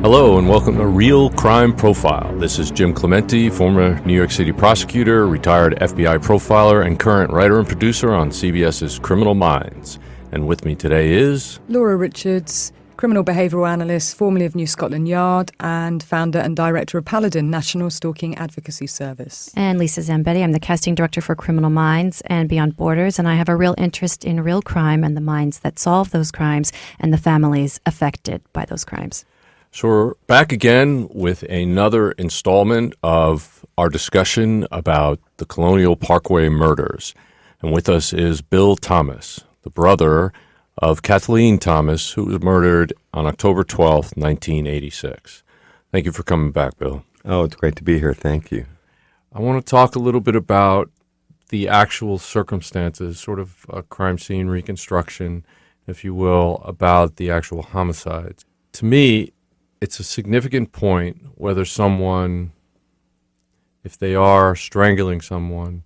Hello and welcome to Real Crime Profile. This is Jim Clemente, former New York City prosecutor, retired FBI profiler, and current writer and producer on CBS's Criminal Minds. And with me today is... Laura Richards, criminal behavioural analyst, formerly of New Scotland Yard, and founder and director of Paladin, National Stalking Advocacy Service. And Lisa Zambetti. I'm the casting director for Criminal Minds and Beyond Borders, and I have a real interest in real crime and the minds that solve those crimes and the families affected by those crimes. So we're back again with another installment of our discussion about the Colonial Parkway murders. And with us is Bill Thomas, the brother of Kathleen Thomas, who was murdered on October 12th, 1986. Thank you for coming back, Bill. Oh, it's great to be here. Thank you. I want to talk a little bit about the actual circumstances, sort of a crime scene reconstruction, if you will, about the actual homicides. To me, it's a significant point whether someone, if they are strangling someone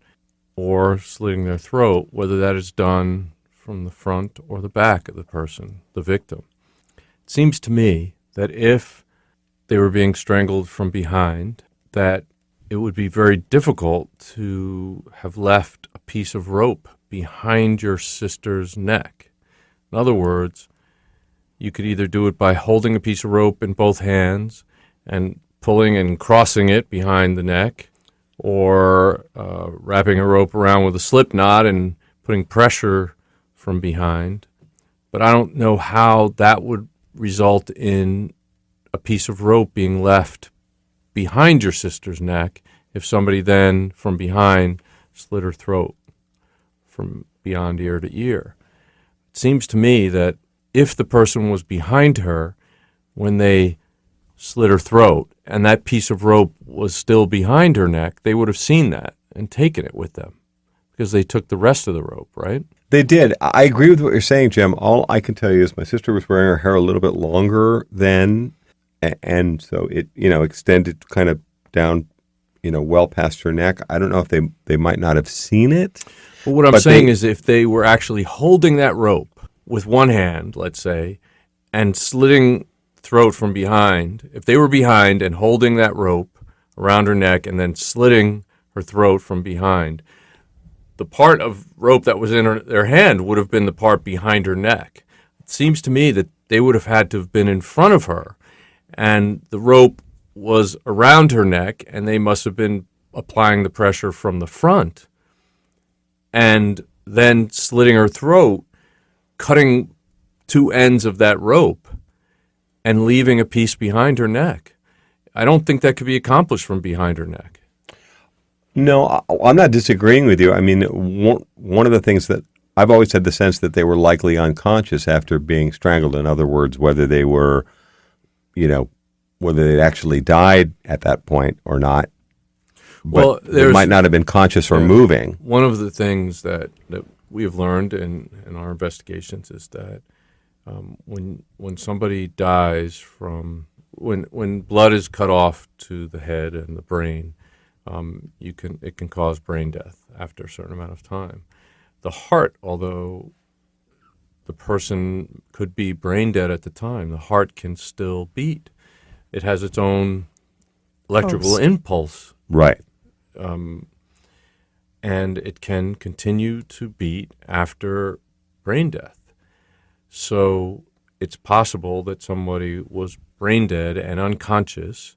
or slitting their throat, whether that is done from the front or the back of the person, the victim. It seems to me that if they were being strangled from behind, that it would be very difficult to have left a piece of rope behind your sister's neck. In other words, you could either do it by holding a piece of rope in both hands and pulling and crossing it behind the neck, or wrapping a rope around with a slip knot and putting pressure from behind. But I don't know how that would result in a piece of rope being left behind your sister's neck if somebody then from behind slit her throat from beyond ear to ear. It seems to me that if the person was behind her when they slit her throat and that piece of rope was still behind her neck, they would have seen that and taken it with them because they took the rest of the rope, right? They did. I agree with what you're saying, Jim. All I can tell you is my sister was wearing her hair a little bit longer then, and so it, extended kind of down, well past her neck. I don't know if they might not have seen it. Well, what I'm saying is if they were actually holding that rope with one hand, let's say, and slitting throat from behind, if they were behind and holding that rope around her neck and then slitting her throat from behind, the part of rope that was in their hand would have been the part behind her neck. It seems to me that they would have had to have been in front of her, and the rope was around her neck, and they must have been applying the pressure from the front and then slitting her throat, cutting two ends of that rope and leaving a piece behind her neck. I don't think that could be accomplished from behind her neck. No, I'm not disagreeing with you. I mean, one of the things that I've always had the sense that they were likely unconscious after being strangled. In other words, whether they were, whether they'd actually died at that point or not. But they might not have been conscious or moving. One of the things that we have learned in our investigations is that when somebody dies from when blood is cut off to the head and the brain, it can cause brain death after a certain amount of time. The heart, although the person could be brain dead at the time, the heart can still beat. It has its own electrical impulse, right? And it can continue to beat after brain death. So it's possible that somebody was brain dead and unconscious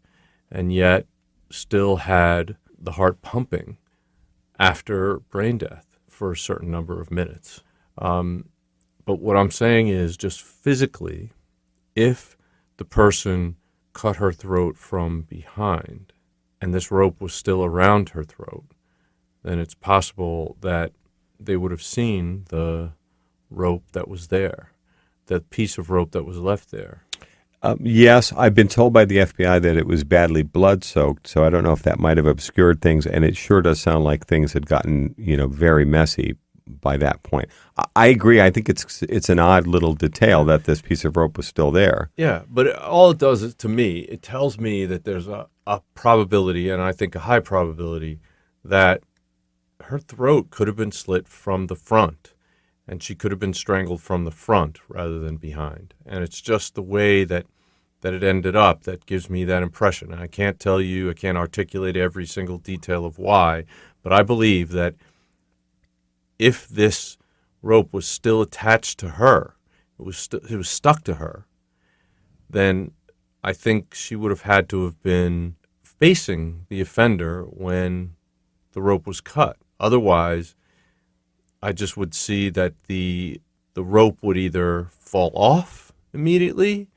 and yet still had the heart pumping after brain death for a certain number of minutes. But what I'm saying is just physically, if the person cut her throat from behind and this rope was still around her throat, then it's possible that they would have seen the rope that was there, that piece of rope that was left there. Yes, I've been told by the FBI that it was badly blood-soaked, so I don't know if that might have obscured things, and it sure does sound like things had gotten, very messy by that point. I agree. I think it's an odd little detail that this piece of rope was still there. Yeah, but all it does is, to me, it tells me that there's a probability, and I think a high probability, that her throat could have been slit from the front, and she could have been strangled from the front rather than behind. And it's just the way that that it ended up that gives me that impression. And I can't tell you, I can't articulate every single detail of why, but I believe that if this rope was still attached to her, it was stuck to her, then I think she would have had to have been facing the offender when the rope was cut. Otherwise, I just would see that the rope would either fall off immediately,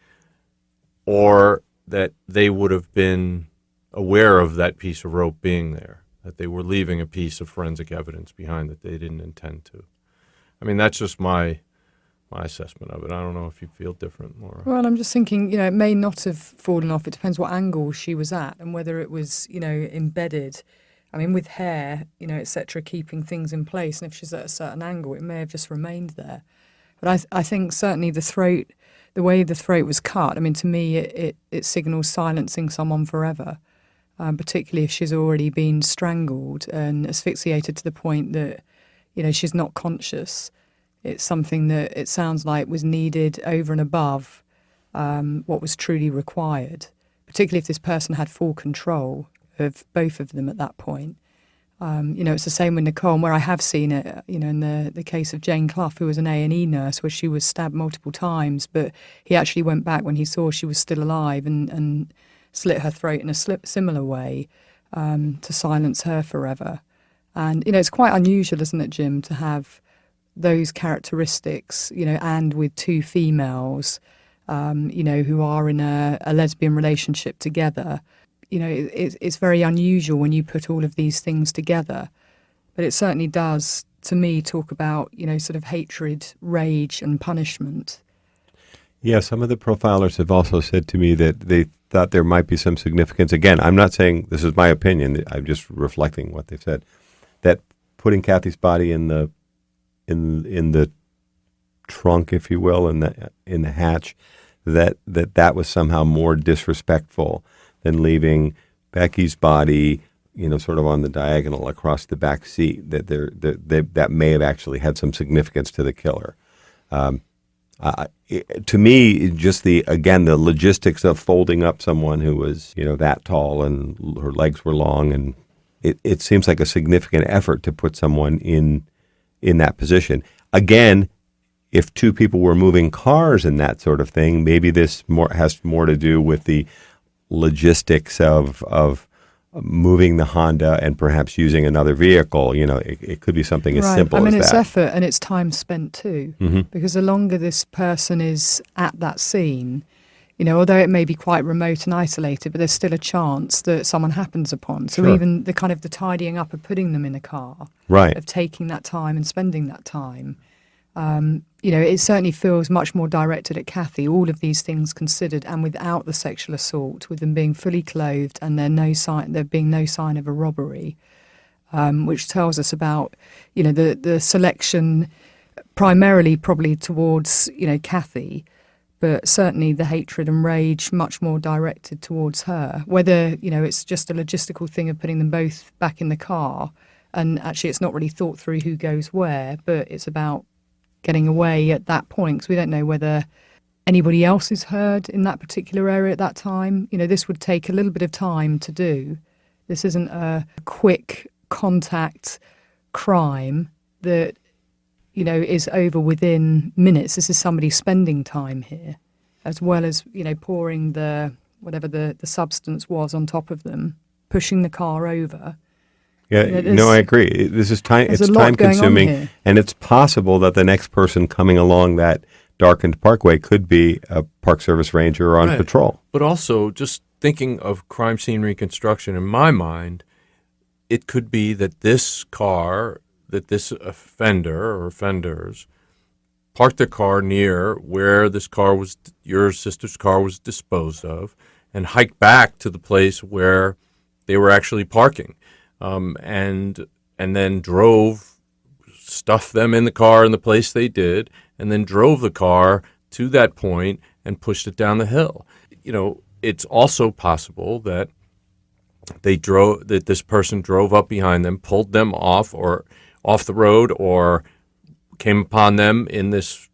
or that they would have been aware of that piece of rope being there, that they were leaving a piece of forensic evidence behind that they didn't intend to. I mean, that's just my assessment of it. I don't know if you feel different, Laura. Well, I'm just thinking, it may not have fallen off. It depends what angle she was at and whether it was, embedded. I mean, with hair, et cetera, keeping things in place. And if she's at a certain angle, it may have just remained there. But I think certainly the way the throat was cut, I mean, to me, it signals silencing someone forever, particularly if she's already been strangled and asphyxiated to the point that, she's not conscious. It's something that it sounds like was needed over and above what was truly required, particularly if this person had full control of both of them at that point. It's the same with Nicole, and where I have seen it, in the case of Jane Clough, who was an A&E nurse, where she was stabbed multiple times, but he actually went back when he saw she was still alive and slit her throat in a similar way to silence her forever. And, it's quite unusual, isn't it, Jim, to have those characteristics, and with two females, who are in a lesbian relationship together. It's very unusual when you put all of these things together. But it certainly does, to me, talk about, sort of hatred, rage and punishment. Yeah, some of the profilers have also said to me that they thought there might be some significance. Again, I'm not saying this is my opinion. I'm just reflecting what they've said. That putting Kathy's body in the trunk, if you will, in the hatch, that was somehow more disrespectful than leaving Becky's body, sort of on the diagonal across the back seat. That may have actually had some significance to the killer. To me, just the logistics of folding up someone who was that tall and her legs were long, and it seems like a significant effort to put someone in that position. Again, if two people were moving cars and that sort of thing, maybe this has more to do with the logistics of moving the Honda and perhaps using another vehicle. It could be something as simple as that. It's effort and it's time spent too, because the longer this person is at that scene, although it may be quite remote and isolated, but there's still a chance that someone happens upon. So Sure. even the kind of the tidying up of putting them in a car, Right. of taking that time and spending that time, it certainly feels much more directed at Kathy, all of these things considered, and without the sexual assault, with them being fully clothed and there being no sign of a robbery, which tells us about, the selection primarily probably towards, Kathy, but certainly the hatred and rage much more directed towards her. Whether, it's just a logistical thing of putting them both back in the car, and actually it's not really thought through who goes where, but it's about getting away at that point, because we don't know whether anybody else is heard in that particular area at that time. This would take a little bit of time to do. This isn't a quick contact crime that, is over within minutes. This is somebody spending time here, as well as, pouring whatever the substance was on top of them, pushing the car over. Yeah, I agree. This is time. It's time consuming, and it's possible that the next person coming along that darkened parkway could be a Park Service ranger on patrol. But also, just thinking of crime scene reconstruction, in my mind, it could be that this car, that this offender or offenders parked their car near where your sister's car was disposed of, and hiked back to the place where they were actually parking. And then stuffed them in the car in the place they did, and then drove the car to that point and pushed it down the hill. It's also possible that this person drove up behind them, pulled them off the road, or came upon them in this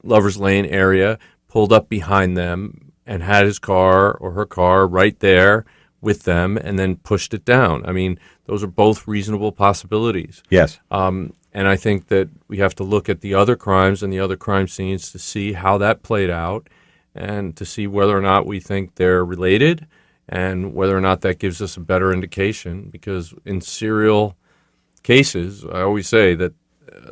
Lover's Lane area, pulled up behind them, and had his car or her car right there with them and then pushed it down. I mean, those are both reasonable possibilities. Yes. And I think that we have to look at the other crimes and the other crime scenes to see how that played out and to see whether or not we think they're related and whether or not that gives us a better indication. Because in serial cases, I always say that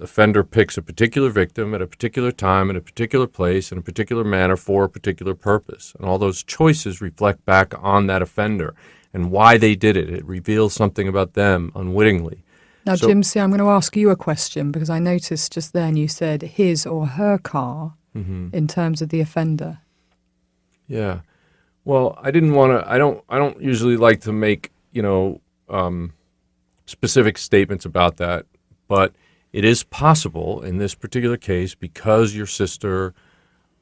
offender picks a particular victim at a particular time, in a particular place, in a particular manner for a particular purpose. And all those choices reflect back on that offender and why they did it. It reveals something about them unwittingly. Now, So- Jim, see, I'm going to ask you a question because I noticed just then you said his or her car in terms of the offender. Yeah. Well, I didn't want to. I don't usually like to make specific statements about that, but it is possible in this particular case, because your sister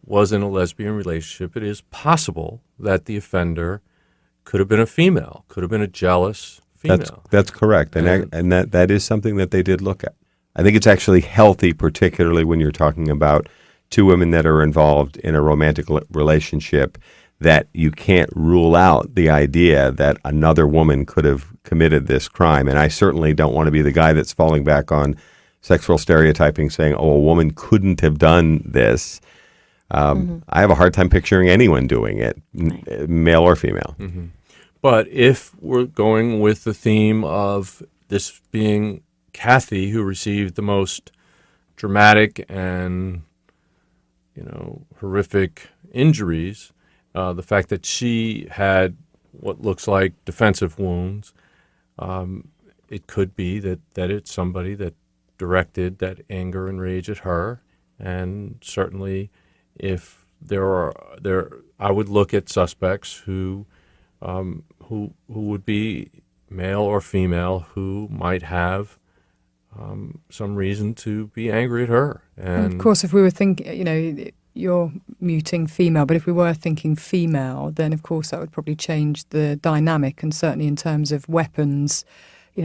was in a lesbian relationship, it is possible that the offender could have been a female, could have been a jealous female. That's correct, and that is something that they did look at. I think it's actually healthy, particularly when you're talking about two women that are involved in a romantic relationship, that you can't rule out the idea that another woman could have committed this crime. And I certainly don't want to be the guy that's falling back on sexual stereotyping, saying, "Oh, a woman couldn't have done this." I have a hard time picturing anyone doing it, male or female. Mm-hmm. But if we're going with the theme of this being Kathy, who received the most dramatic and horrific injuries, the fact that she had what looks like defensive wounds, it could be that it's somebody that directed that anger and rage at her. And certainly, if I would look at suspects who would be male or female who might have some reason to be angry at her. And of course, if we were thinking, you're muting female, but if we were thinking female, then of course that would probably change the dynamic, and certainly in terms of weapons,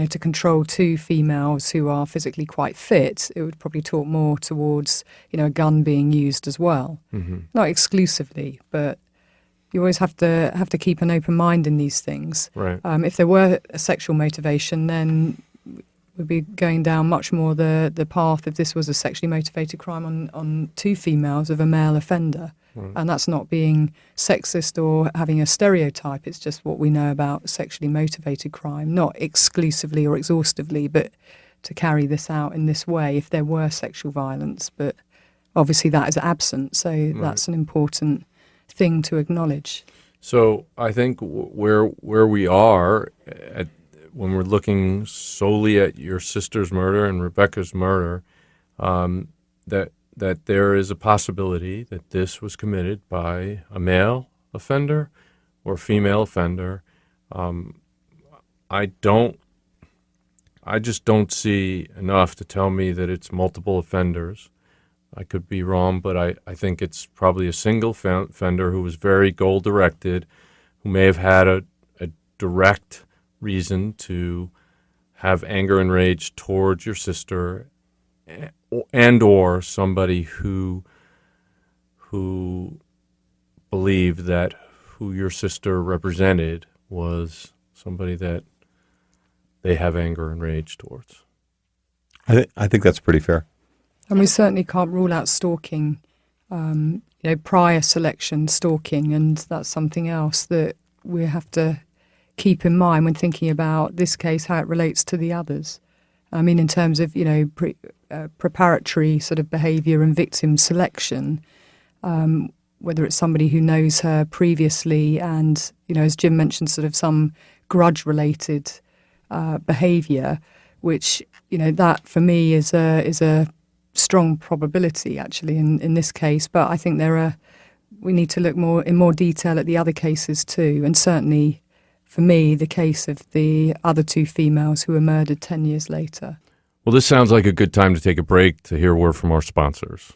to control two females who are physically quite fit, it would probably talk more towards, a gun being used as well. Mm-hmm. Not exclusively, but you always have to keep an open mind in these things. Right. If there were a sexual motivation, then we'd be going down much more the path, if this was a sexually motivated crime on two females, of a male offender. Right. And that's not being sexist or having a stereotype. It's just what we know about sexually motivated crime, not exclusively or exhaustively, but to carry this out in this way if there were sexual violence. But obviously that is absent, so that's an important thing to acknowledge. So I think where we are when we're looking solely at your sister's murder and Rebecca's murder, that there is a possibility that this was committed by a male offender or a female offender. I just don't see enough to tell me that it's multiple offenders. I could be wrong, but I think it's probably a single offender who was very goal-directed, who may have had a direct reason to have anger and rage towards your sister, and or somebody who believed that who your sister represented was somebody that they have anger and rage towards. I think that's pretty fair. And we certainly can't rule out stalking, prior selection stalking, and that's something else that we have to keep in mind when thinking about this case, how it relates to the others. I mean, in terms of, preparatory sort of behaviour and victim selection, whether it's somebody who knows her previously and, as Jim mentioned, sort of some grudge-related behaviour, which, that for me is a strong probability actually in this case. But I think we need to look in more detail at the other cases too, and certainly for me, the case of the other two females who were murdered 10 years later. Well, this sounds like a good time to take a break to hear a word from our sponsors.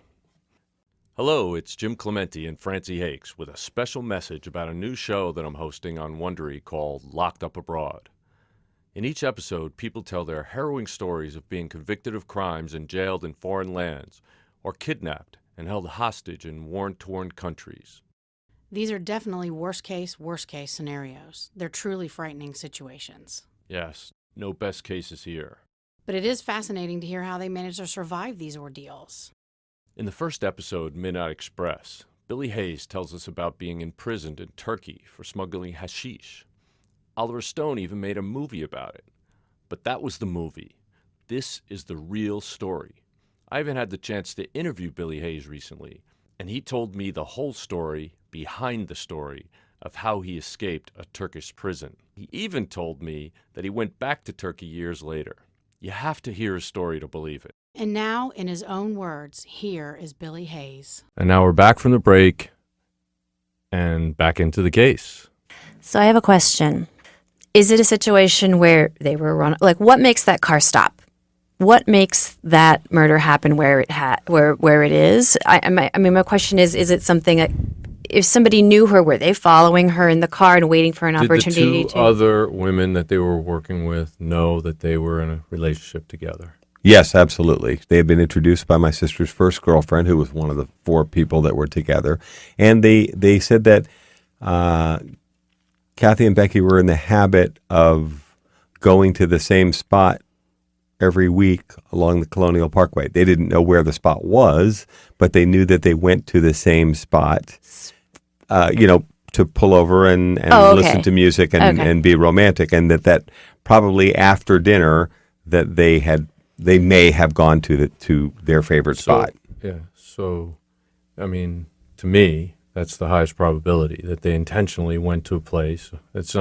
Hello, it's Jim Clementi and Francie Hakes with a special message about a new show that I'm hosting on Wondery called Locked Up Abroad. In each episode, people tell their harrowing stories of being convicted of crimes and jailed in foreign lands, or kidnapped and held hostage in war-torn countries. These are definitely worst case scenarios. They're truly frightening situations. Yes, no best cases here. But it is fascinating to hear how they manage to survive these ordeals. In the first episode, Midnight Express, Billy Hayes tells us about being imprisoned in Turkey for smuggling hashish. Oliver Stone even made a movie about it. But that was the movie. This is the real story. I even had the chance to interview Billy Hayes recently, and he told me the whole story behind the story of how he escaped a Turkish prison. He even told me that he went back to Turkey years later. You have to hear his story to believe it. And now, in his own words, here is Billy Hayes. And now we're back from the break and back into the case. So I have a question. Is it a situation where they were run? Like, what makes that car stop? What makes that murder happen where it is? I mean, my question is it something that if somebody knew her, were they following her in the car and waiting for an opportunity Did the two other women that they were working with know that they were in a relationship together? Yes, absolutely. They had been introduced by my sister's first girlfriend, who was one of the 4 people that were together. And they said that Kathy and Becky were in the habit of going to the same spot every week along the Colonial Parkway. They didn't know where the spot was, but they knew that they went to the same spot, to pull over and listen to music and be romantic. And that probably after dinner that they may have gone to their favorite spot. Yeah. So, I mean, to me, that's the highest probability that they intentionally went to a place. It's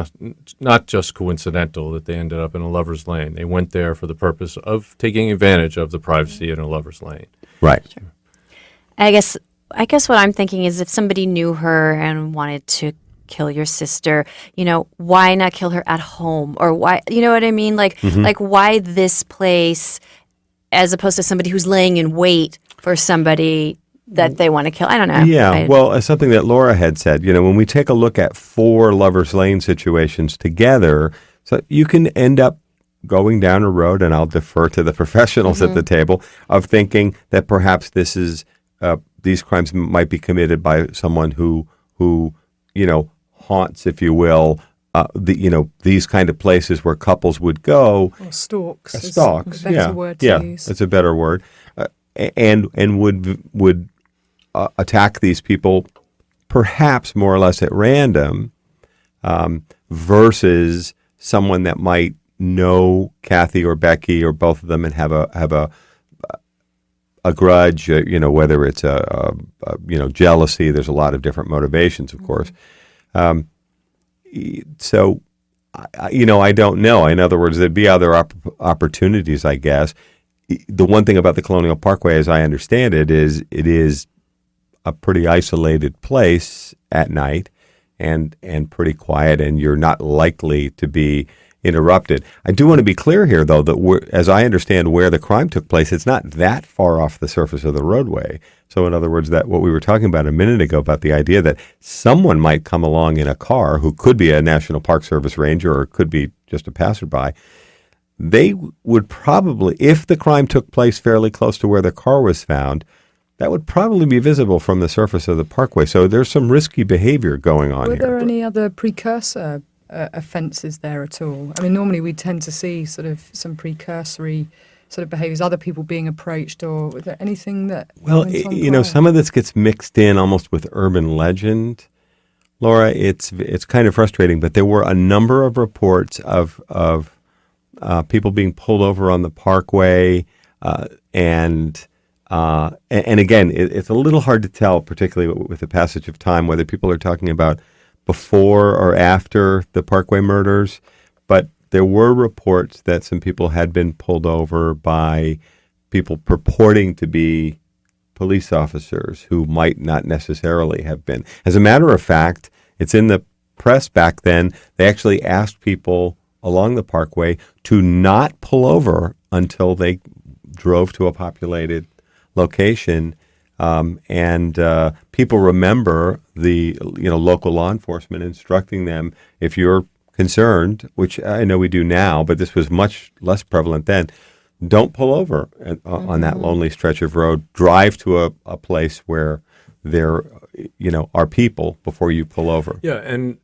not just coincidental that they ended up in a lover's lane. They went there for the purpose of taking advantage of the privacy in a lover's lane. Right. Sure. I guess what I'm thinking is if somebody knew her and wanted to kill your sister, why not kill her at home? Or why, you know what I mean? Like why this place as opposed to somebody who's laying in wait for somebody that they want to kill? I don't know. Yeah, well, something that Laura had said, when we take a look at 4 lover's lane situations together, so you can end up going down a road, and I'll defer to the professionals at the table, of thinking that perhaps this is these crimes might be committed by someone who haunts, if you will, these kind of places where couples would go. Or stalks. Stalks, a better word to use. That's a better word. And would attack these people perhaps more or less at random, versus someone that might know Kathy or Becky or both of them and have a grudge, whether it's jealousy. There's a lot of different motivations, of course. So, I don't know. In other words, there'd be other opportunities, I guess. The one thing about the Colonial Parkway, as I understand it is a pretty isolated place at night and pretty quiet, and you're not likely to be interrupted. I do want to be clear here, though, that as I understand where the crime took place, it's not that far off the surface of the roadway. So in other words, that what we were talking about a minute ago about the idea that someone might come along in a car who could be a National Park Service ranger or could be just a passerby, they would probably, if the crime took place fairly close to where the car was found, that would probably be visible from the surface of the parkway. So there's some risky behavior going on here. Were there any other precursor offences there at all? I mean, normally we tend to see sort of some precursory sort of behaviours, other people being approached, or was there anything that Well, went on prior? some of this gets mixed in almost with urban legend. Laura, it's kind of frustrating, but there were a number of reports of people being pulled over on the parkway, and again, it's a little hard to tell, particularly with the passage of time, whether people are talking about before or after the Parkway murders. But there were reports that some people had been pulled over by people purporting to be police officers who might not necessarily have been. As a matter of fact, it's in the press back then, they actually asked people along the Parkway to not pull over until they drove to a populated location. People remember the local law enforcement instructing them, if you're concerned, which I know we do now, but this was much less prevalent then, don't pull over on that lonely stretch of road. Drive to a place where there, are people before you pull over. Yeah,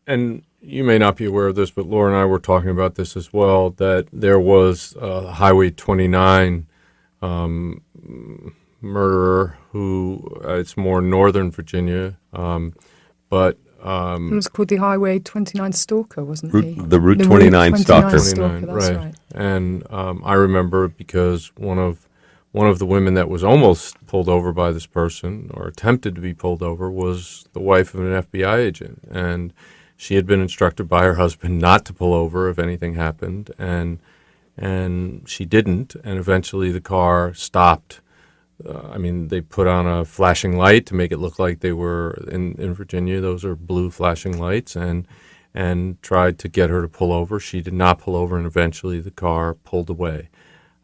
and you may not be aware of this, but Laura and I were talking about this as well, that there was Highway 29 murderer who, it's more northern Virginia, but It was called the Highway 29 Stalker, wasn't he? The Route 29 stalker. Stalker, that's right. And I remember because one of the women that was almost pulled over by this person, or attempted to be pulled over, was the wife of an FBI agent, and she had been instructed by her husband not to pull over if anything happened, and she didn't, and eventually the car stopped. They put on a flashing light to make it look like they were in Virginia. Those are blue flashing lights, and tried to get her to pull over. She did not pull over, and eventually the car pulled away.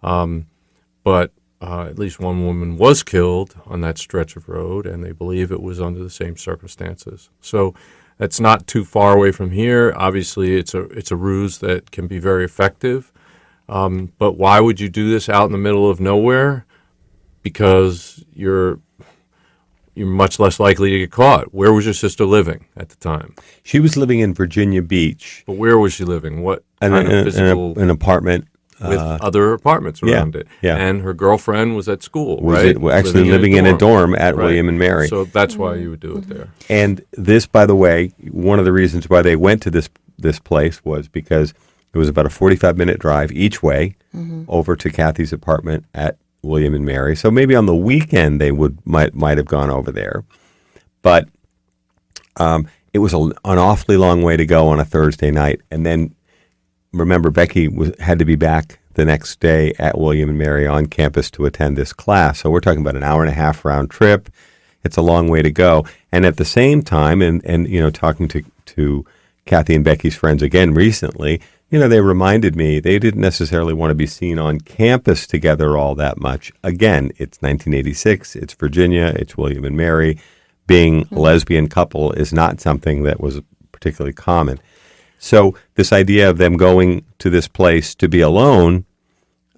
But at least one woman was killed on that stretch of road, and they believe it was under the same circumstances. So that's not too far away from here. Obviously, it's a ruse that can be very effective. But why would you do this out in the middle of nowhere? Because you're much less likely to get caught. Where was your sister living at the time? She was living in Virginia Beach. But where was she living? What kind of physical... An apartment. With other apartments around it. Yeah. And her girlfriend was at school, Was right? actually living in a dorm at Right. William and Mary. So that's why you would do it there. And this, by the way, one of the reasons why they went to this place was because it was about a 45-minute drive each way over to Kathy's apartment at William and Mary. So maybe on the weekend they might have gone over there, but it was an awfully long way to go on a Thursday night. And then remember, Becky had to be back the next day at William and Mary on campus to attend this class. So we're talking about an hour and a half round trip. It's a long way to go. And at the same time, and talking to Kathy and Becky's friends again recently, they reminded me they didn't necessarily want to be seen on campus together all that much. Again, it's 1986, it's Virginia, it's William and Mary. Being a lesbian couple is not something that was particularly common. So this idea of them going to this place to be alone,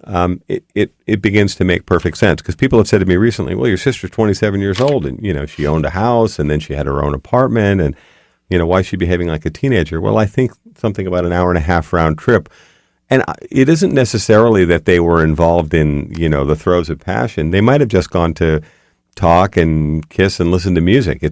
it begins to make perfect sense, because people have said to me recently, well, your sister's 27 years old, and she owned a house, and then she had her own apartment, and why is she behaving like a teenager? Well, I think something about an hour and a half round trip. And it isn't necessarily that they were involved in, the throes of passion. They might have just gone to talk and kiss and listen to music.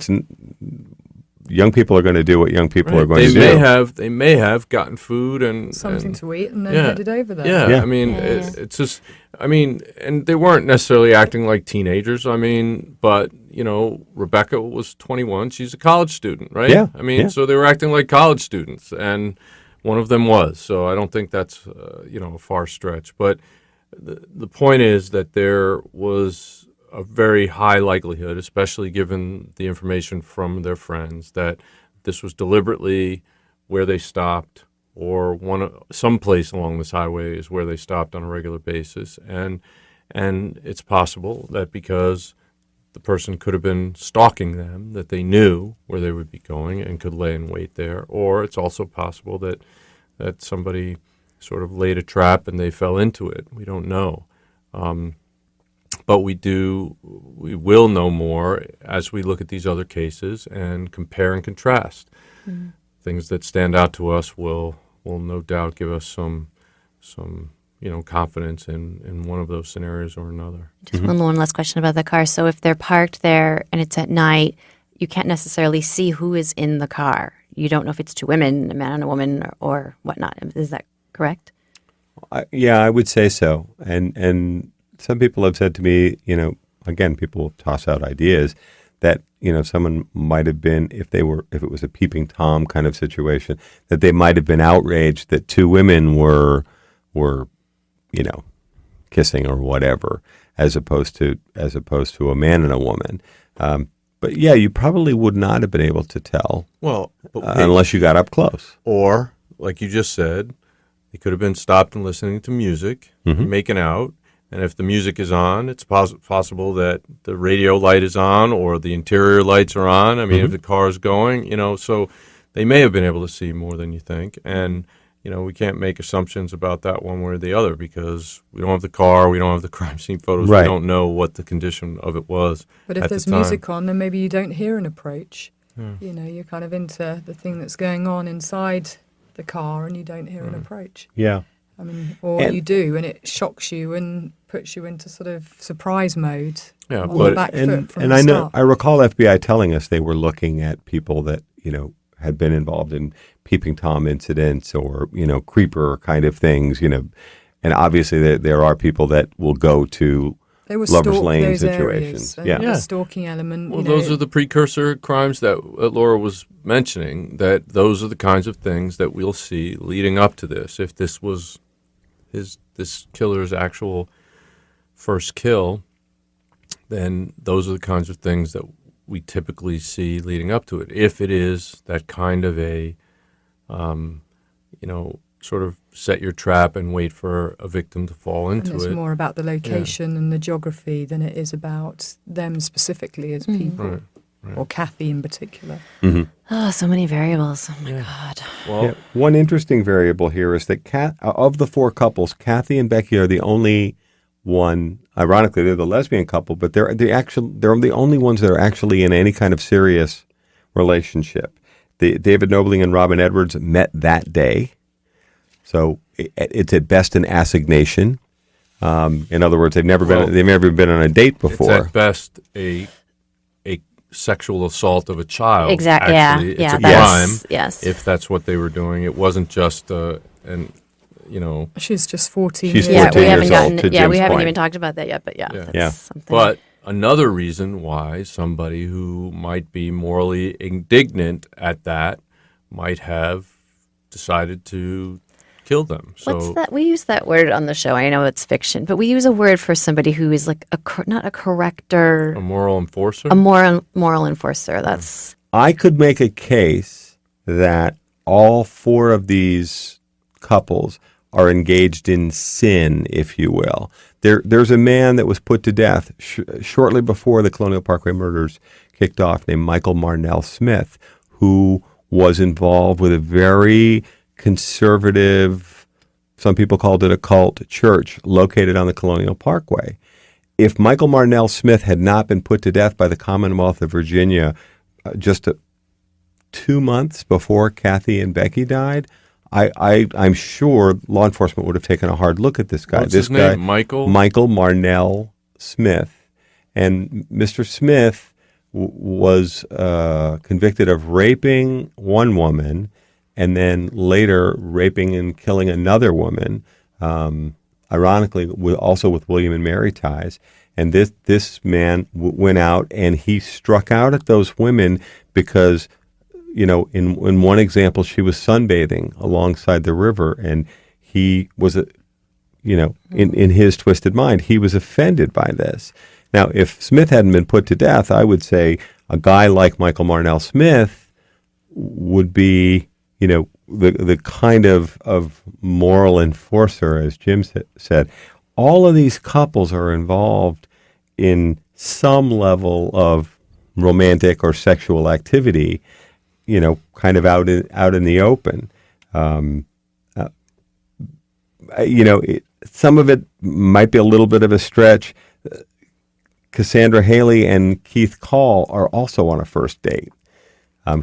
Young people are going to do what young people are going to do. They may have gotten food and something to eat and then headed over there. Yeah. It's just, and they weren't necessarily acting like teenagers. But Rebecca was 21. She's a college student, right? Yeah. So they were acting like college students, and one of them was. So I don't think that's a far stretch. But the point is that there was a very high likelihood, especially given the information from their friends, that this was deliberately where they stopped, or some place along this highway is where they stopped on a regular basis. And it's possible that because the person could have been stalking them, that they knew where they would be going and could lay in wait there. Or it's also possible that somebody sort of laid a trap and they fell into it. We don't know. But we will know more as we look at these other cases and compare and contrast. Mm-hmm. Things that stand out to us will no doubt give us some confidence in one of those scenarios or another. Just one last question about the car. So if they're parked there and it's at night, you can't necessarily see who is in the car. You don't know if it's two women, a man and a woman, or whatnot. Is that correct? I would say so. And some people have said to me, again, people toss out ideas that, someone might have been, if it was a peeping Tom kind of situation, that they might have been outraged that two women were kissing or whatever, as opposed to a man and a woman. But yeah, you probably would not have been able to tell. Well, unless you got up close. Or, like you just said, they could have been stopped and listening to music, making out. And if the music is on, it's possible that the radio light is on or the interior lights are on. If the car is going, so they may have been able to see more than you think. And we can't make assumptions about that one way or the other because we don't have the car, we don't have the crime scene photos, Right. we don't know what the condition of it was. But if at there's the time. music on, then maybe you don't hear an approach. You're kind of into the thing that's going on inside the car and you don't hear an approach. Yeah. I mean, or And- you do, and it shocks you and puts you into sort of surprise mode Yeah, on but- the back foot from and the I start. I recall FBI telling us they were looking at people that had been involved in peeping tom incidents or creeper kind of things. And obviously there are people that will go to They were Lover's stalk Lane those situations. areas. And Yeah. the Yeah. stalking element. Well, those are the precursor crimes that Laura was mentioning, that those are the kinds of things that we'll see leading up to this. If this was this killer's actual first kill, then those are the kinds of things that we typically see leading up to it. If it is that kind of a, sort of set your trap and wait for a victim to fall And into it's it. more about the location and the geography than it is about them specifically as people, Right. or Kathy in particular. Oh, so many variables. Oh my God. Well, Yeah. One interesting variable here is that of the four couples, Kathy and Becky are the only one. Ironically, they're the lesbian couple, but they're the only ones that are actually in any kind of serious relationship. David Nobling and Robin Edwards met that day, so it's at best an assignation. In other words, they've never been on a date it's before. at best a sexual assault of a child. Exactly. Actually. Yeah. It's a That's, crime. yes. If that's what they were doing, it wasn't just She's just 14 She's years yeah, 14 we old. haven't years old, gotten. to Yeah, we Jim's haven't point. even talked about that yet. But yeah, Yeah. that's Yeah. something. But another reason why somebody who might be morally indignant at that might have decided to kill them. So What's that? We use that word on the show. I know it's fiction, but we use a word for somebody who is like not a corrector, a moral enforcer. a moral enforcer. That's I could make a case that all four of these couples are engaged in sin, if you will. There's a man that was put to death shortly before the Colonial Parkway murders kicked off named Michael Marnell Smith, who was involved with a very conservative, some people called it a cult, church located on the Colonial Parkway. If Michael Marnell Smith had not been put to death by the Commonwealth of Virginia just 2 months before Kathy and Becky died, I'm sure law enforcement would have taken a hard look at this guy. What's this his guy, name? Michael? Michael Marnell Smith. And Mr. Smith was convicted of raping one woman and then later raping and killing another woman, ironically, also with William and Mary ties. And this man went out and he struck out at those women because, in one example, she was sunbathing alongside the river, and he was, in his twisted mind, he was offended by this. Now, if Smith hadn't been put to death, I would say a guy like Michael Marnell Smith would be, the kind of moral enforcer, as Jim said. All of these couples are involved in some level of romantic or sexual activity, kind of out in the open. Some of it might be a little bit of a stretch. Cassandra Haley and Keith Call are also on a first date.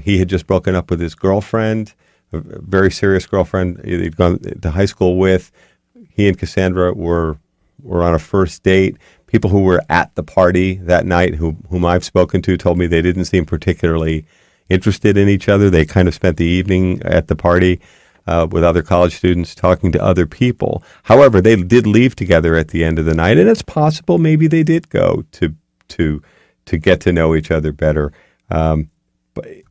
He had just broken up with his girlfriend, a very serious girlfriend he'd gone to high school with. He and Cassandra were on a first date. People who were at the party that night, whom I've spoken to, told me they didn't seem particularly interested in each other. They kind of spent the evening at the party with other college students talking to other people. However, they did leave together at the end of the night, and it's possible maybe they did go to get to know each other better.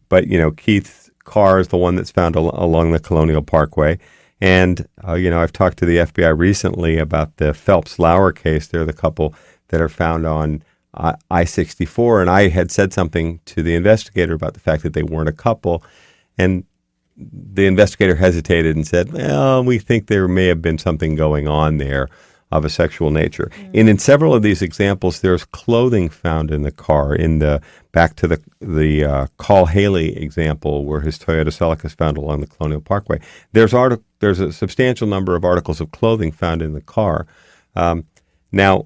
But Keith's car is the one that's found along the Colonial Parkway. And, I've talked to the FBI recently about the Phelps-Lauer case. They're the couple that are found on I-64. And I had said something to the investigator about the fact that they weren't a couple. And the investigator hesitated and said, well, we think there may have been something going on there. of a sexual nature. And in several of these examples, there's clothing found in the car. Back to the Call Haley example, where his Toyota Celica is found along the Colonial Parkway. There's a substantial number of articles of clothing found in the car. Now,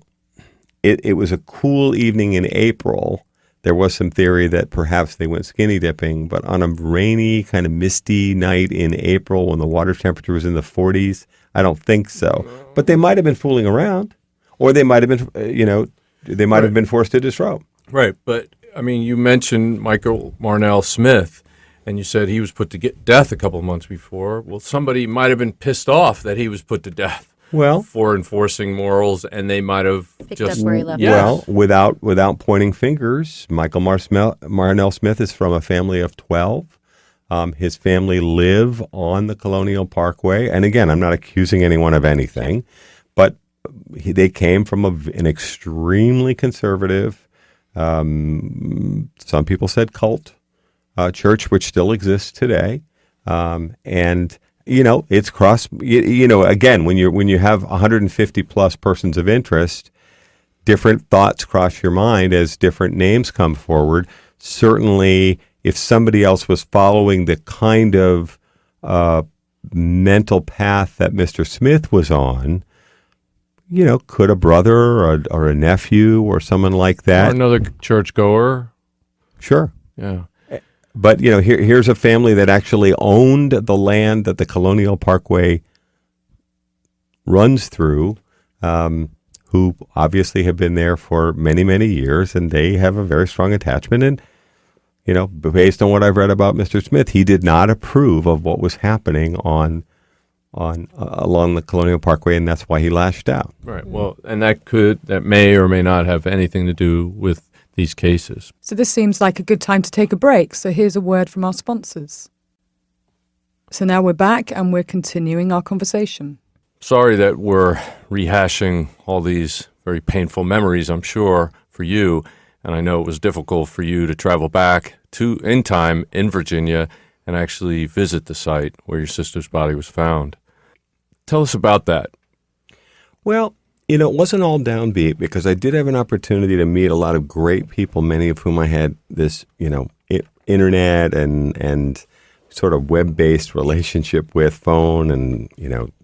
it was a cool evening in April. There was some theory that perhaps they went skinny dipping, but on a rainy, kind of misty night in April when the water temperature was in the 40s, I don't think so. But they might have been fooling around, or they might have been, they might have been forced to disrobe. Right, but I mean, you mentioned Michael Marnell Smith, and you said he was put to death a couple of months before. Well, somebody might have been pissed off that he was put to death. Well, for enforcing morals, and they might have Picked just up where he left Yes. well, without pointing fingers, Michael Marnell Smith is from a family of 12. His family live on the Colonial Parkway, and again, I'm not accusing anyone of anything, but they came from an extremely conservative, some people said cult, church, which still exists today, and it's again, when you have 150 plus persons of interest, different thoughts cross your mind as different names come forward. Certainly, if somebody else was following the kind of mental path that Mr. Smith was on, could a brother or a nephew or someone like that, Or another churchgoer. sure. Yeah. But here's a family that actually owned the land that the Colonial Parkway runs through, who obviously have been there for many, many years, and they have a very strong attachment. And based on what I've read about Mr. Smith, he did not approve of what was happening along the Colonial Parkway, and that's why he lashed out. Right. Well, and that may or may not have anything to do with these cases. So this seems like a good time to take a break. So here's a word from our sponsors. So now we're back and we're continuing our conversation. Sorry that we're rehashing all these very painful memories, I'm sure, for you. And I know it was difficult for you to travel back in time in Virginia and actually visit the site where your sister's body was found. Tell us about that. Well, it wasn't all downbeat, because I did have an opportunity to meet a lot of great people, many of whom I had this, internet and sort of web-based relationship with, phone and,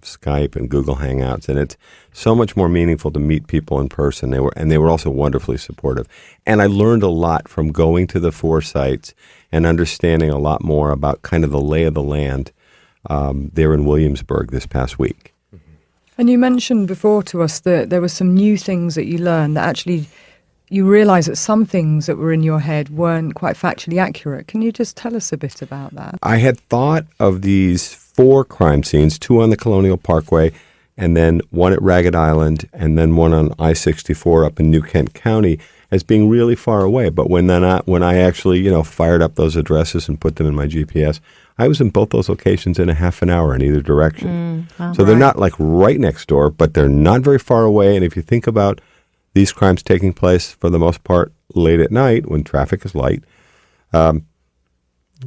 Skype and Google Hangouts. And it's so much more meaningful to meet people in person. They were also wonderfully supportive. And I learned a lot from going to the 4 sites and understanding a lot more about kind of the lay of the land there in Williamsburg this past week. And you mentioned before to us that there were some new things that you learned, that actually you realised that some things that were in your head weren't quite factually accurate. Can you just tell us a bit about that? I had thought of these 4 crime scenes, 2 on the Colonial Parkway, and then one at Ragged Island, and then one on I-64 up in New Kent County, as being really far away. But when I actually, fired up those addresses and put them in my GPS, I was in both those locations in a half an hour in either direction. So they're not like right next door, but they're not very far away. And if you think about these crimes taking place, for the most part, late at night when traffic is light,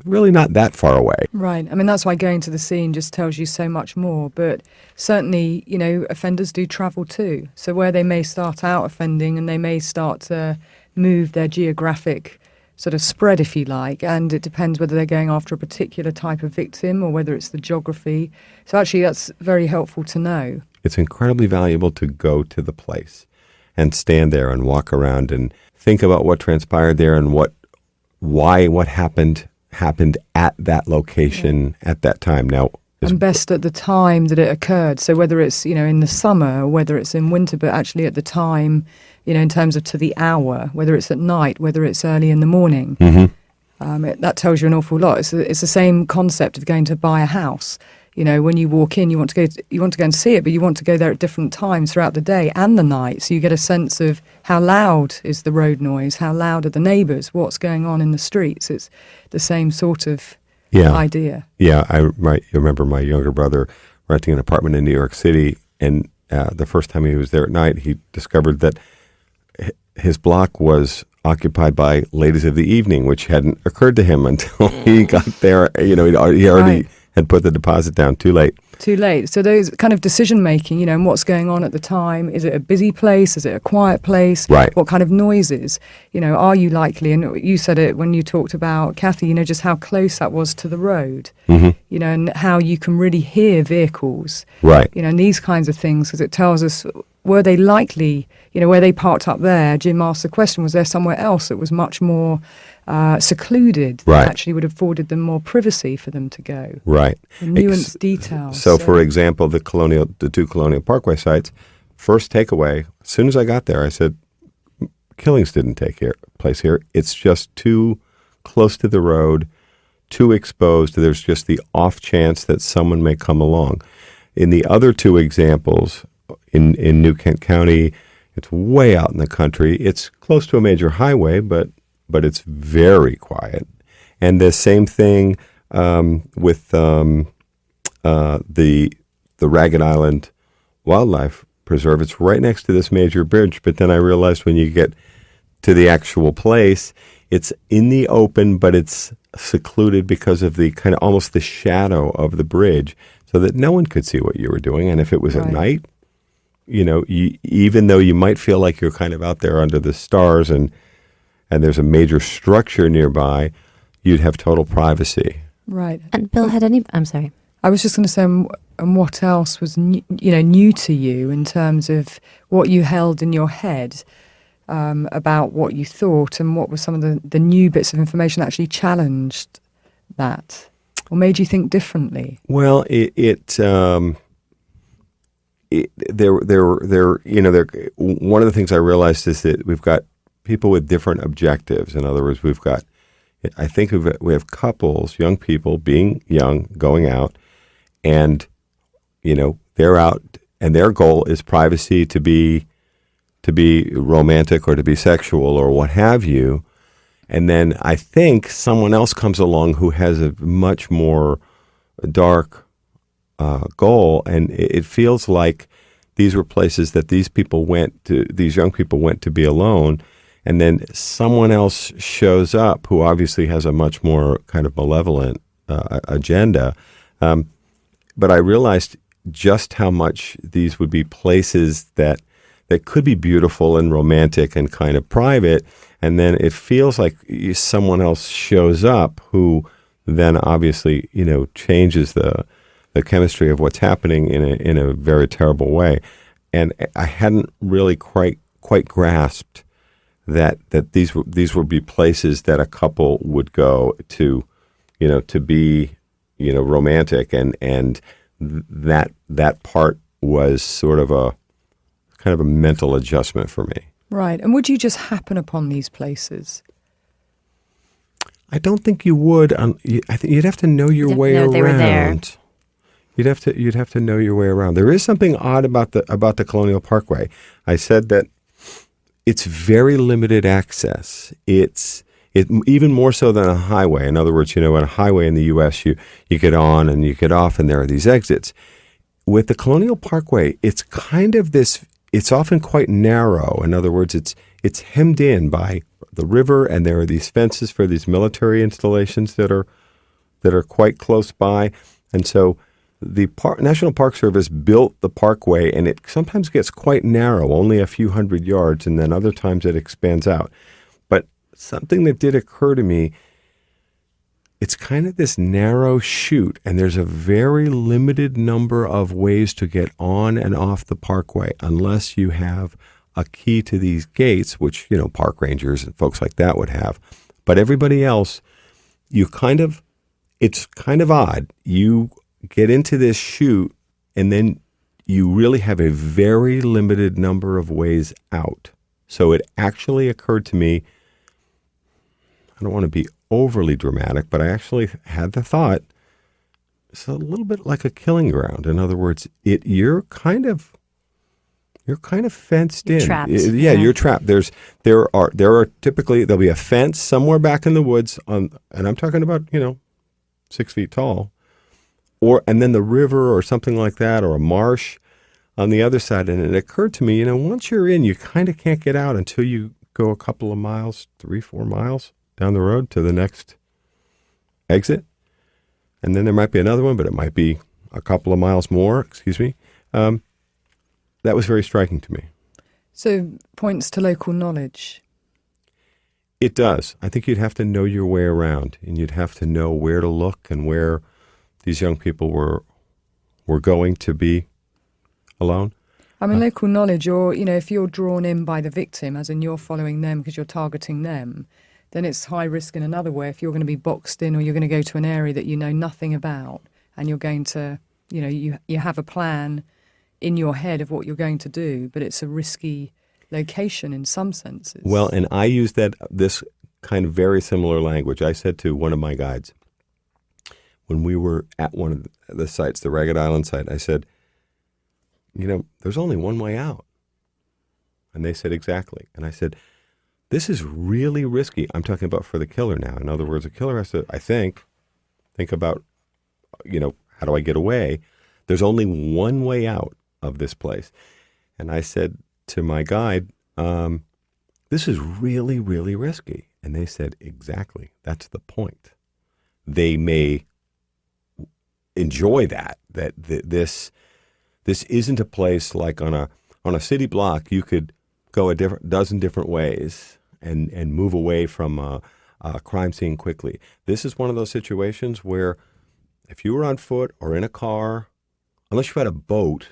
really not that far away. Right. I mean, that's why going to the scene just tells you so much more. But certainly, offenders do travel too. So where they may start out offending and they may start to move their geographic sort of spread, if you like, and it depends whether they're going after a particular type of victim or whether it's the geography. So actually, that's very helpful to know. It's incredibly valuable to go to the place and stand there and walk around and think about what transpired there and what happened at that location at that time. Now, and best at the time that it occurred. So whether it's, in the summer or whether it's in winter, but actually at the time, in terms of to the hour, whether it's at night, whether it's early in the morning, that tells you an awful lot. It's the same concept of going to buy a house. When you walk in, you want to go and see it, but you want to go there at different times throughout the day and the night. So you get a sense of how loud is the road noise, how loud are the neighbours, what's going on in the streets. It's the same sort of idea. Yeah, I remember my younger brother renting an apartment in New York City, and the first time he was there at night, he discovered that his block was occupied by ladies of the evening, which hadn't occurred to him until he got there. He already had put the deposit down. Too late. Too late. So those kind of decision making, you know, and what's going on at the time. Is it a busy place? Is it a quiet place? Right. What kind of noises? You know, are you likely? And you said it when you talked about Kathy, you know, just how close that was to the road. Mm-hmm. You know, and how you can really hear vehicles. Right. You know, and these kinds of things, because it tells us, were they likely, you know, where they parked up there? Jim asked the question, was there somewhere else that was much more secluded that Right. actually would have afforded them more privacy for them to go? Right. The nuanced details. So, for example, the two Colonial Parkway sites, first takeaway, as soon as I got there, I said, killings didn't take place here. It's just too close to the road, too exposed. There's just the off chance that someone may come along. In the other two examples, in New Kent County, it's way out in the country. It's close to a major highway, but it's very quiet. And the same thing with the Ragged Island Wildlife Preserve. It's right next to this major bridge, but then I realized when you get to the actual place, it's in the open, but it's secluded because of the kind of almost the shadow of the bridge, so that no one could see what you were doing. And if it was at Right. night, you know, even though you might feel like you're kind of out there under the stars and there's a major structure nearby, you'd have total privacy. Right. And Bill, I'm sorry. I was just going to say, and what else was new to you in terms of what you held in your head about what you thought, and what were some of the new bits of information that actually challenged that or made you think differently? Well, one of the things I realized is that we've got people with different objectives. In other words, I think we have couples, young people being young, going out, and, you know, they're out, and their goal is privacy, to be romantic or to be sexual or what have you. And then I think someone else comes along who has a much more dark goal, and it feels like these were places that these young people went to be alone, and then someone else shows up who obviously has a much more kind of malevolent agenda. But I realized just how much these would be places that could be beautiful and romantic and kind of private, and then it feels like someone else shows up who then obviously, you know, changes the chemistry of what's happening in a very terrible way. And I hadn't really quite grasped that these would be places that a couple would go to, you know, to be, you know, romantic, and that part was sort of a kind of a mental adjustment for me. Right. And would you just happen upon these places? I don't think you would. I think you'd have to know your way know around. they were there. You'd have to know your way around. There is something odd about the Colonial Parkway. I said that it's very limited access. It even more so than a highway. In other words, you know, on a highway in the U.S., you get on and you get off, and there are these exits. With the Colonial Parkway, it's kind of this. It's often quite narrow. In other words, it's hemmed in by the river, and there are these fences for these military installations that are quite close by, and so the National Park Service built the parkway, and it sometimes gets quite narrow, only a few hundred yards, and then other times it expands out. But something that did occur to me, it's kind of this narrow chute, and there's a very limited number of ways to get on and off the parkway unless you have a key to these gates, which, you know, park rangers and folks like that would have. But everybody else, it's kind of odd. You get into this chute, and then you really have a very limited number of ways out. So it actually occurred to me, I don't want to be overly dramatic, but I actually had the thought, it's a little bit like a killing ground. In other words, you're kind of fenced in. Trapped. Yeah, you're trapped. There are typically, there'll be a fence somewhere back in the woods and I'm talking about, you know, 6 feet tall, and then the river or something like that, or a marsh on the other side. And it occurred to me, you know, once you're in, you kind of can't get out until you go a couple of miles, 3-4 miles down the road to the next exit. and then there might be another one, but it might be a couple of miles more. Excuse me. That was very striking to me. So points to local knowledge. It does. I think you'd have to know your way around, and you'd have to know where to look and where these young people were going to be alone. I mean, local knowledge, or, if you're drawn in by the victim, as in you're following them because you're targeting them, then it's high risk in another way. If you're going to be boxed in, or you're going to go to an area that you know nothing about, and you're going to, you have a plan in your head of what you're going to do, but it's a risky location in some senses. Well, and I used this kind of very similar language. I said to one of my guides, when we were at one of the sites, the Ragged Island site, I said, there's only one way out. And they said, exactly. And I said, this is really risky. I'm talking about for the killer now. In other words, a killer has to, I think about, how do I get away? There's only one way out of this place. And I said to my guide, this is really, really risky. And they said, exactly. That's the point. They may enjoy that this isn't a place like on a city block. You could go a dozen different ways and move away from a crime scene quickly. This is one of those situations where if you were on foot or in a car, unless you had a boat,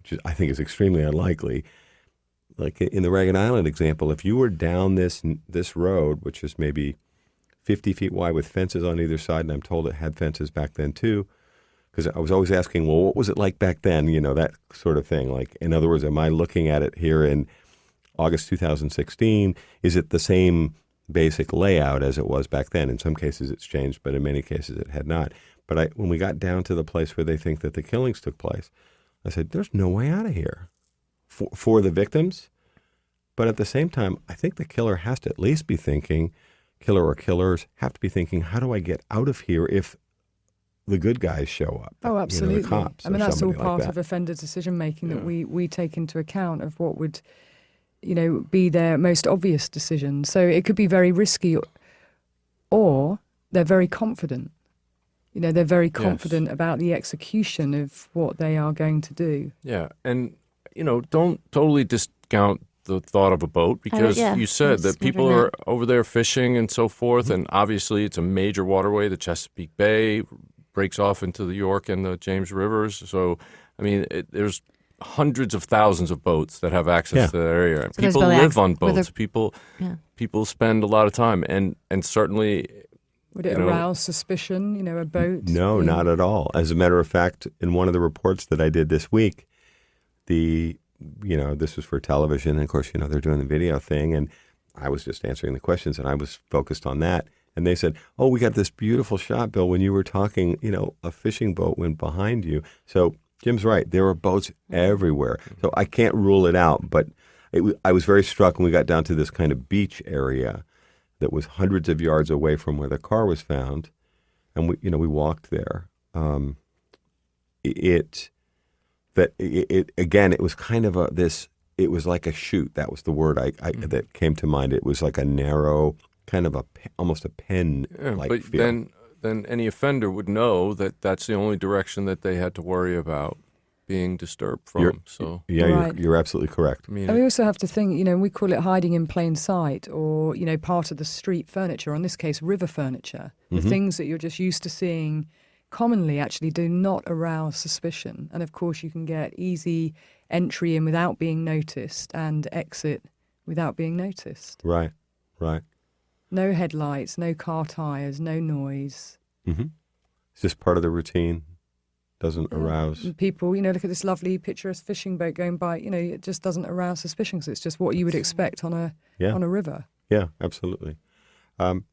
which I think is extremely unlikely, like in the Ragged Island example, if you were down this road, which is maybe 50 feet wide with fences on either side, and I'm told it had fences back then too, because I was always asking, well, what was it like back then? That sort of thing. Like, in other words, am I looking at it here in August 2016? Is it the same basic layout as it was back then? In some cases it's changed, but in many cases it had not. But when we got down to the place where they think that the killings took place, I said, there's no way out of here for the victims. But at the same time, I think the killer has to at least be thinking, killer or killers have to be thinking, how do I get out of here if the good guys show up? Oh, absolutely. The cops. I mean, that's all like part that. of offender decision making that we take into account of what would, be their most obvious decision. So it could be very risky, or they're very confident. They're very confident about the execution of what they are going to do. Yeah, and don't totally discount the thought of a boat, because you said that people are over there fishing and so forth, and obviously it's a major waterway. The Chesapeake Bay breaks off into the York and the James Rivers. So, I mean, there's hundreds of thousands of boats that have access to that area. So people live on boats. People spend a lot of time, and certainly. Would it arouse suspicion, a boat? No, not at all. As a matter of fact, in one of the reports that I did this week, this was for television, and of course, they're doing the video thing, and I was just answering the questions, and I was focused on that. And they said, oh, we got this beautiful shot, Bill, when you were talking, a fishing boat went behind you. So Jim's right. There were boats everywhere. So I can't rule it out, but I was very struck when we got down to this kind of beach area that was hundreds of yards away from where the car was found, and we walked there. It was kind of it was like a chute. That was the word that came to mind. It was like a narrow, kind of almost a pen like but feel. Then any offender would know that that's the only direction that they had to worry about being disturbed from. You're absolutely correct. And we also have to think, we call it hiding in plain sight, or, part of the street furniture, or in this case, river furniture. The things that you're just used to seeing commonly actually do not arouse suspicion. And of course, you can get easy entry in without being noticed and exit without being noticed. Right. No headlights, no car tires, no noise. Mm-hmm. It's just part of the routine. Doesn't arouse. And people, look at this lovely picturesque fishing boat going by. It just doesn't arouse suspicion, because it's just what you would expect on a river. Yeah, absolutely. One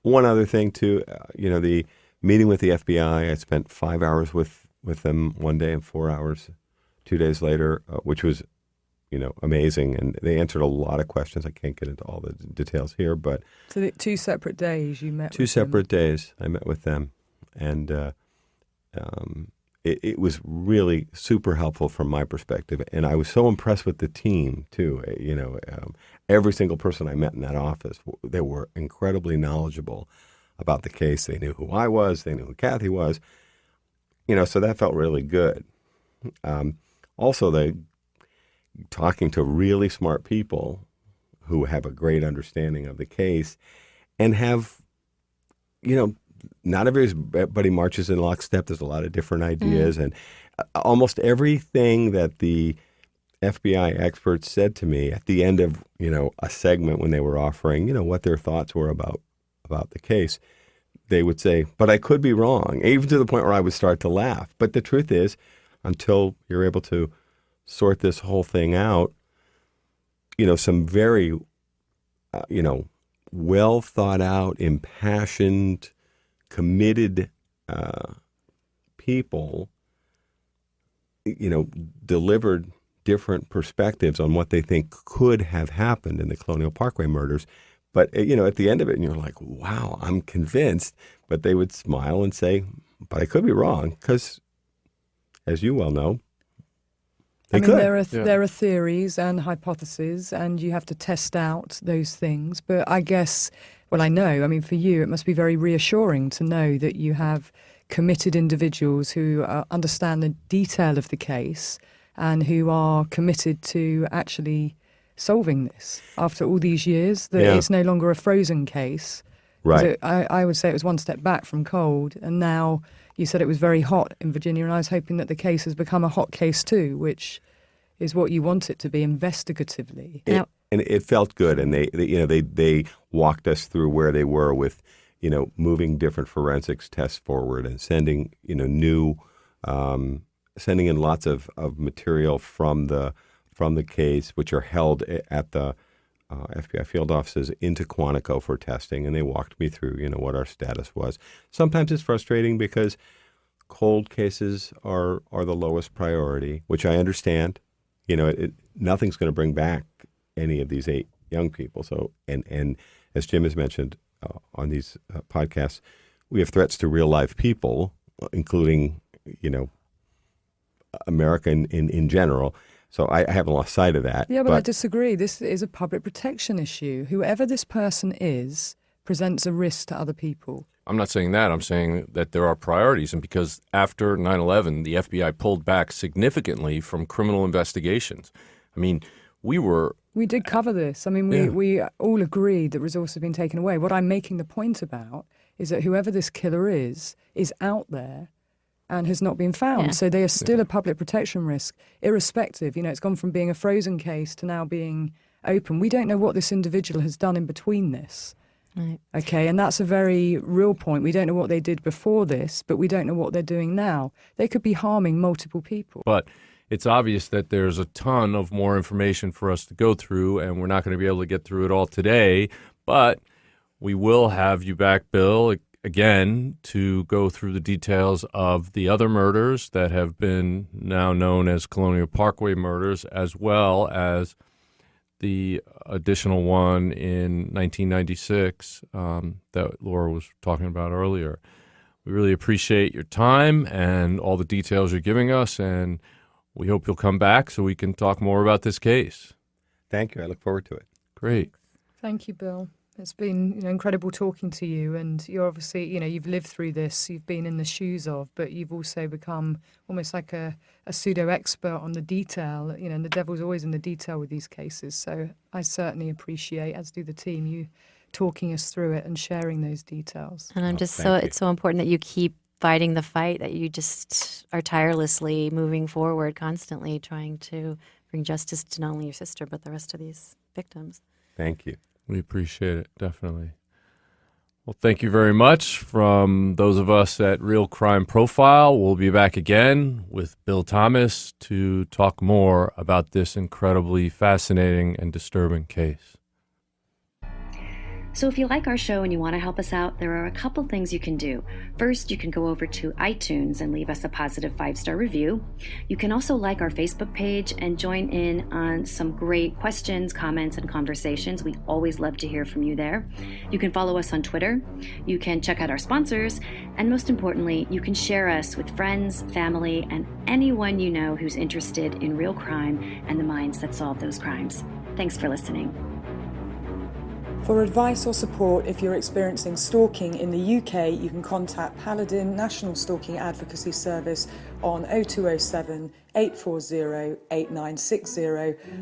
other thing too, the meeting with the FBI. I spent 5 hours with them one day and 4 hours 2 days later, which was, amazing. And they answered a lot of questions. I can't get into all the details here, but so the 2 separate days you met. 2 separate days I met with them, and. It was really super helpful from my perspective, and I was so impressed with the team too. Every single person I met in that office, they were incredibly knowledgeable about the case. They knew who I was. They knew who Kathy was. So that felt really good. Also, talking to really smart people who have a great understanding of the case and have, not everybody marches in lockstep. There's a lot of different ideas. And almost everything that the FBI experts said to me at the end of, a segment when they were offering, what their thoughts were about the case, they would say, but I could be wrong, even to the point where I would start to laugh. But the truth is, until you're able to sort this whole thing out, some very, well thought out, impassioned, committed people, delivered different perspectives on what they think could have happened in the Colonial Parkway murders. But, at the end of it, and you're like, wow, I'm convinced. But they would smile and say, but I could be wrong, because, as you well know, they could. There are theories and hypotheses, and you have to test out those things. But I guess, I know, for you, it must be very reassuring to know that you have committed individuals who understand the detail of the case and who are committed to actually solving this after all these years, that it's no longer a frozen case. Right. I would say it was one step back from cold, and now you said it was very hot in Virginia, and I was hoping that the case has become a hot case too, which is what you want it to be investigatively. And it felt good, and they walked us through where they were with, moving different forensics tests forward and sending, sending in lots of material from the case, which are held at the FBI field offices into Quantico for testing, and they walked me through, what our status was. Sometimes it's frustrating because cold cases are the lowest priority, which I understand. Nothing's going to bring back any of these 8 young people. So, and as Jim has mentioned on these podcasts, we have threats to real life people, including, America in general. So I haven't lost sight of that. Yeah, but I disagree. This is a public protection issue. Whoever this person is presents a risk to other people. I'm not saying that. I'm saying that there are priorities. And because after 9/11, the FBI pulled back significantly from criminal investigations. We did cover this. We all agreed that resources have been taken away. What I'm making the point about is that whoever this killer is out there and has not been found. Yeah. So they are still a public protection risk, irrespective. It's gone from being a frozen case to now being open. We don't know what this individual has done in between this. Right. Okay, and that's a very real point. We don't know what they did before this, but we don't know what they're doing now. They could be harming multiple people. But it's obvious that there's a ton of more information for us to go through, and we're not going to be able to get through it all today. But we will have you back, Bill, again, to go through the details of the other murders that have been now known as Colonial Parkway murders, as well as the additional one in 1996 that Laura was talking about earlier. We really appreciate your time and all the details you're giving us, and we hope you'll come back so we can talk more about this case. Thank you. I look forward to it. Great. Thank you, Bill. It's been incredible talking to you, and you're obviously, you've lived through this, you've been in the shoes of, but you've also become almost like a pseudo-expert on the detail, and the devil's always in the detail with these cases. So I certainly appreciate, as do the team, you talking us through it and sharing those details. And I'm just it's so important that you keep fighting the fight, that you just are tirelessly moving forward, constantly trying to bring justice to not only your sister, but the rest of these victims. Thank you. We appreciate it, definitely. Well, thank you very much from those of us at Real Crime Profile. We'll be back again with Bill Thomas to talk more about this incredibly fascinating and disturbing case. So if you like our show and you want to help us out, there are a couple things you can do. First, you can go over to iTunes and leave us a positive 5-star review. You can also like our Facebook page and join in on some great questions, comments, and conversations. We always love to hear from you there. You can follow us on Twitter. You can check out our sponsors. And most importantly, you can share us with friends, family, and anyone you know who's interested in real crime and the minds that solve those crimes. Thanks for listening. For advice or support if you're experiencing stalking in the UK, you can contact Paladin National Stalking Advocacy Service on 0207 840 8960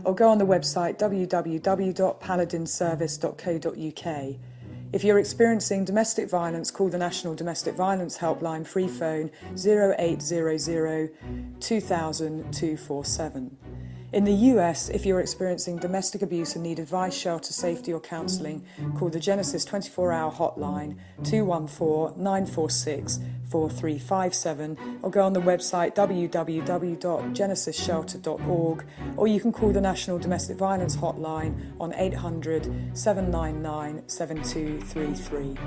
or go on the website www.paladinservice.co.uk. If you're experiencing domestic violence, call the National Domestic Violence Helpline free phone 0800 2000 247. In the US, if you're experiencing domestic abuse and need advice, shelter, safety or counselling, call the Genesis 24-hour hotline 214-946-4357 or go on the website www.genesisshelter.org, or you can call the National Domestic Violence Hotline on 800 799 7233.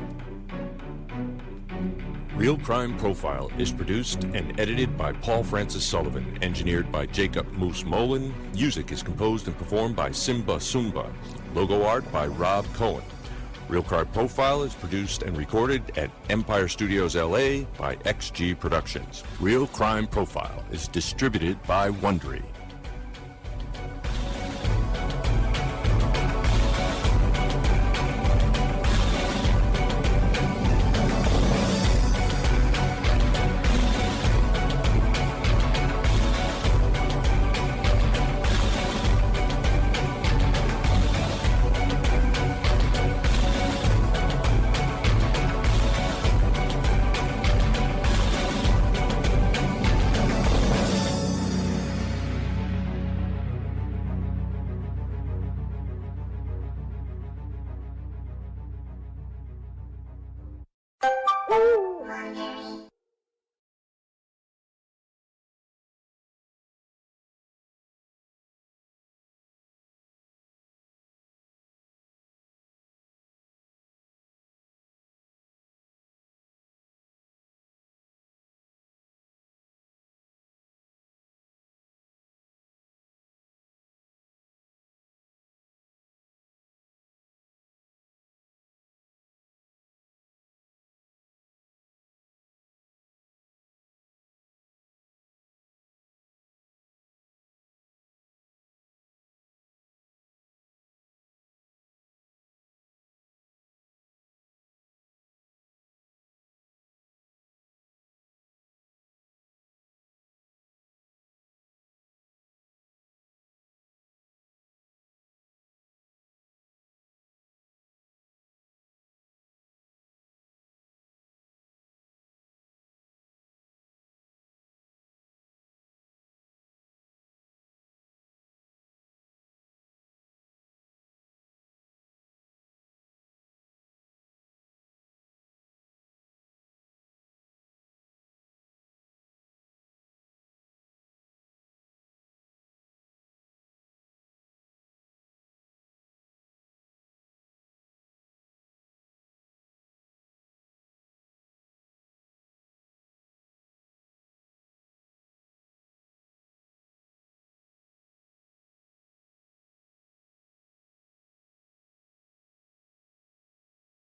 Real Crime Profile is produced and edited by Paul Francis Sullivan, engineered by Jacob Moose Molin. Music is composed and performed by Simba Sumba. Logo art by Rob Cohen. Real Crime Profile is produced and recorded at Empire Studios LA by XG Productions. Real Crime Profile is distributed by Wondery.